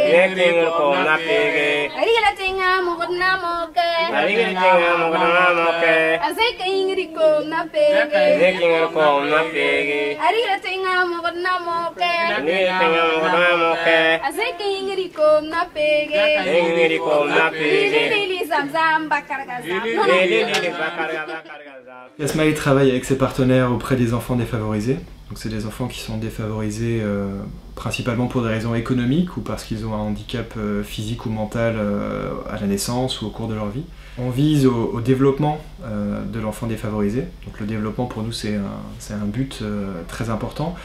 Yekinga ko na pege. Ariga tinga mugna moke. Ariga tinga mugna moke. Azeka ingri ko na pege. Yekinga ko na pege. Ariga tinga mugna moke. Ariga tinga mugna moke. Azeka ingri ko na pege. Ingri ko na pege. Lili zamzam bakargaza. Lili bakargaza. Asmae travaille avec ses partenaires auprès des enfants défavorisés. Donc c'est des enfants qui sont défavorisés principalement pour des raisons économiques ou parce qu'ils ont un handicap physique ou mental à la naissance ou au cours de leur vie. On vise au développement de l'enfant défavorisé. Donc le développement pour nous c'est un but très important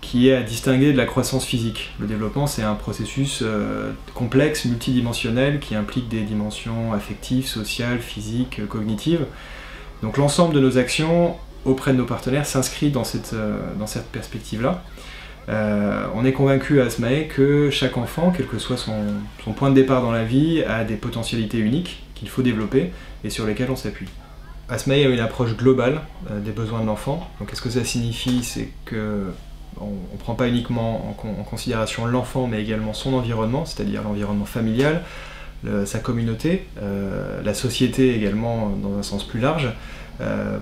qui est à distinguer de la croissance physique. Le développement c'est un processus complexe, multidimensionnel qui implique des dimensions affectives, sociales, physiques, cognitives. Donc l'ensemble de nos actions auprès de nos partenaires s'inscrit dans cette perspective-là. On est convaincu à Asmae que chaque enfant, quel que soit son point de départ dans la vie, a des potentialités uniques qu'il faut développer et sur lesquelles on s'appuie. Asmae a une approche globale des besoins de l'enfant. Donc qu'est-ce que ça signifie? C'est qu'on ne prend pas uniquement en considération l'enfant, mais également son environnement, c'est-à-dire l'environnement familial, sa communauté, la société également dans un sens plus large,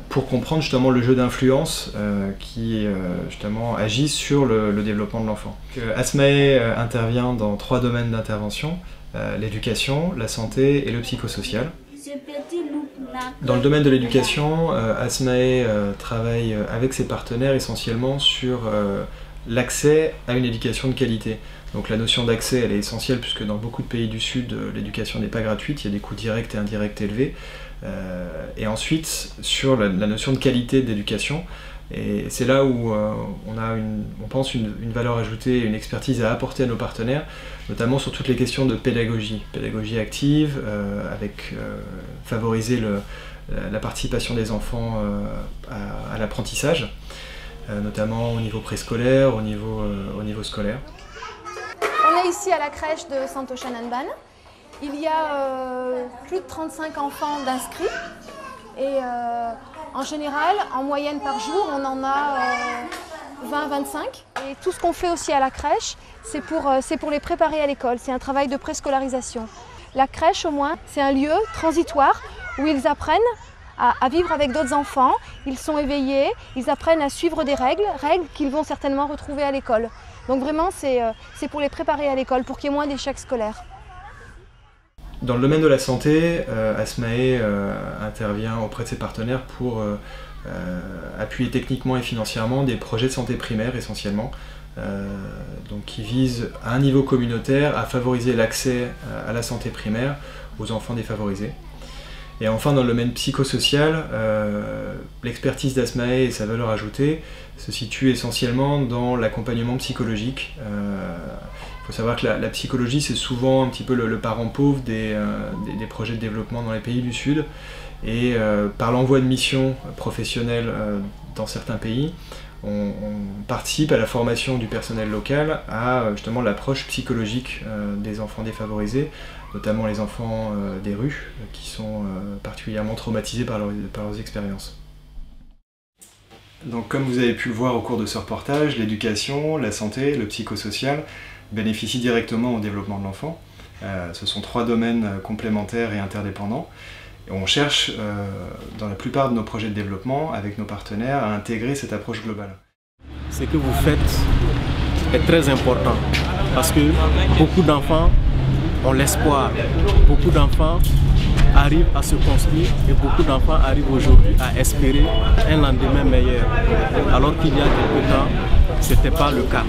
pour comprendre justement le jeu d'influence qui justement agit sur le développement de l'enfant. Asmae intervient dans 3 domaines d'intervention, l'éducation, la santé et le psychosocial. Dans le domaine de l'éducation, Asmae travaille avec ses partenaires essentiellement sur l'accès à une éducation de qualité. Donc la notion d'accès elle est essentielle puisque dans beaucoup de pays du Sud l'éducation n'est pas gratuite, il y a des coûts directs et indirects élevés. Et ensuite sur la notion de qualité d'éducation, et c'est là où on pense une valeur ajoutée, une expertise à apporter à nos partenaires, notamment sur toutes les questions de pédagogie active, avec favoriser la participation des enfants à l'apprentissage, notamment au niveau préscolaire, au niveau scolaire. On est ici à la crèche de Santoshan-Anban. Il y a plus de 35 enfants d'inscrits et en général, en moyenne par jour, on en a 20-25. Et tout ce qu'on fait aussi à la crèche, c'est pour les préparer à l'école. C'est un travail de préscolarisation. La crèche, au moins, c'est un lieu transitoire où ils apprennent à vivre avec d'autres enfants. Ils sont éveillés, ils apprennent à suivre des règles qu'ils vont certainement retrouver à l'école. Donc vraiment, c'est pour les préparer à l'école, pour qu'il y ait moins d'échecs scolaires. Dans le domaine de la santé, Asmae intervient auprès de ses partenaires pour appuyer techniquement et financièrement des projets de santé primaire essentiellement, donc qui visent à un niveau communautaire à favoriser l'accès à la santé primaire aux enfants défavorisés. Et enfin, dans le domaine psychosocial, l'expertise d'Asmae et sa valeur ajoutée se situe essentiellement dans l'accompagnement psychologique. Il faut savoir que la psychologie, c'est souvent un petit peu le parent pauvre des projets de développement dans les pays du Sud. Et par l'envoi de missions professionnelles dans certains pays, on participe à la formation du personnel local à justement l'approche psychologique des enfants défavorisés, notamment les enfants des rues qui sont particulièrement traumatisés par leurs expériences. Donc comme vous avez pu le voir au cours de ce reportage, l'éducation, la santé, le psychosocial bénéficient directement au développement de l'enfant. Ce sont 3 domaines complémentaires et interdépendants. Et on cherche, dans la plupart de nos projets de développement, avec nos partenaires, à intégrer cette approche globale. Ce que vous faites est très important parce que beaucoup d'enfants ont l'espoir, beaucoup d'enfants arrivent à se construire et beaucoup d'enfants arrivent aujourd'hui à espérer un lendemain meilleur. Alors qu'il y a quelque temps, ce n'était pas le cas.